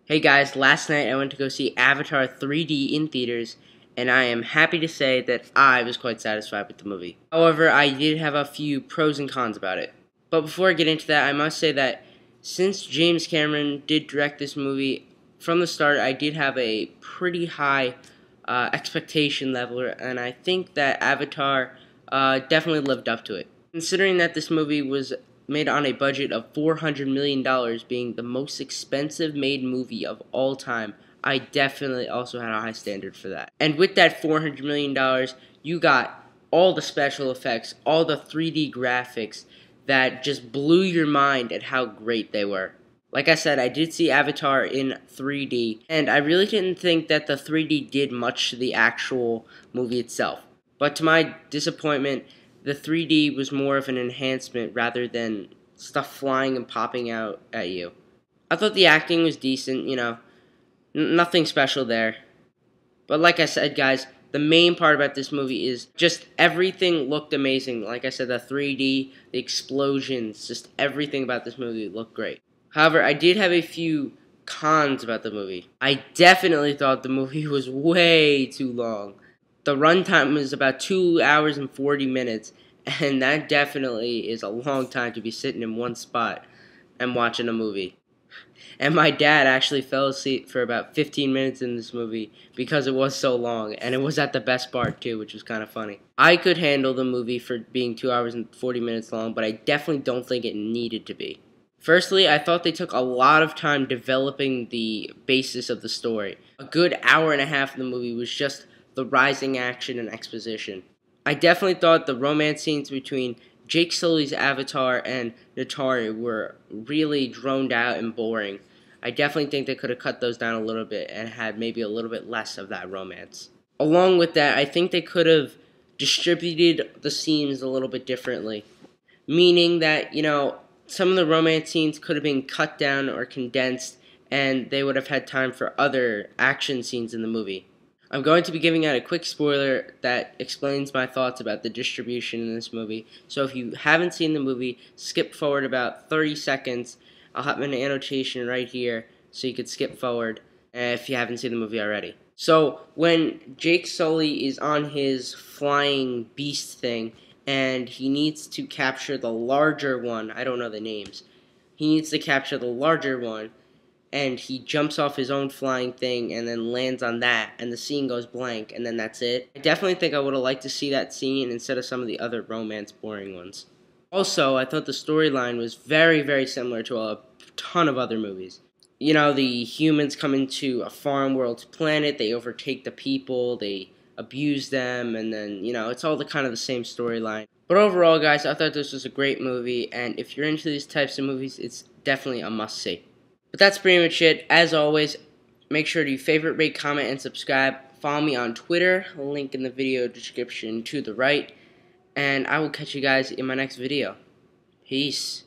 Hey guys, last night I went to go see Avatar 3D in theaters, and I am happy to say that I was quite satisfied with the movie. However, I did have a few pros and cons about it. But before I get into that, I must say that since James Cameron did direct this movie, from the start I did have a pretty high expectation level, and I think that Avatar definitely lived up to it. Considering that this movie was made on a budget of $400 million, being the most expensive made movie of all time, I definitely also had a high standard for that. And with that $400 million, you got all the special effects, all the 3D graphics that just blew your mind at how great they were. Like I said, I did see Avatar in 3D, and I really didn't think that the 3D did much to the actual movie itself. But to my disappointment, the 3D was more of an enhancement rather than stuff flying and popping out at you. I thought the acting was decent, nothing special there. But like I said, guys, the main part about this movie is just everything looked amazing. Like I said, the 3D, the explosions, just everything about this movie looked great. However, I did have a few cons about the movie. I definitely thought the movie was way too long. The runtime was about 2 hours and 40 minutes, and that definitely is a long time to be sitting in one spot and watching a movie. And my dad actually fell asleep for about 15 minutes in this movie because it was so long, and it was at the best part too, which was kind of funny. I could handle the movie for being 2 hours and 40 minutes long, but I definitely don't think it needed to be. Firstly, I thought they took a lot of time developing the basis of the story. A good hour and a half of the movie was just the rising action and exposition. I definitely thought the romance scenes between Jake Sully's Avatar and Neytiri were really droned out and boring. I definitely think they could have cut those down a little bit and had maybe a little bit less of that romance. Along with that, I think they could have distributed the scenes a little bit differently. Meaning that, some of the romance scenes could have been cut down or condensed, and they would have had time for other action scenes in the movie. I'm going to be giving out a quick spoiler that explains my thoughts about the distribution in this movie. So if you haven't seen the movie, skip forward about 30 seconds. I'll have an annotation right here so you could skip forward if you haven't seen the movie already. So when Jake Sully is on his flying beast thing, and he needs to capture the larger one, I don't know the names, he needs to capture the larger one, and he jumps off his own flying thing and then lands on that, and the scene goes blank, and then that's it. I definitely think I would have liked to see that scene instead of some of the other romance boring ones. Also, I thought the storyline was very, very similar to a ton of other movies. The humans come into a foreign world's planet, they overtake the people, they abuse them, and then, it's all kind of the same storyline. But overall, guys, I thought this was a great movie, and if you're into these types of movies, it's definitely a must-see. But that's pretty much it. As always, make sure to favorite, rate, comment, and subscribe. Follow me on Twitter, link in the video description to the right, and I will catch you guys in my next video. Peace.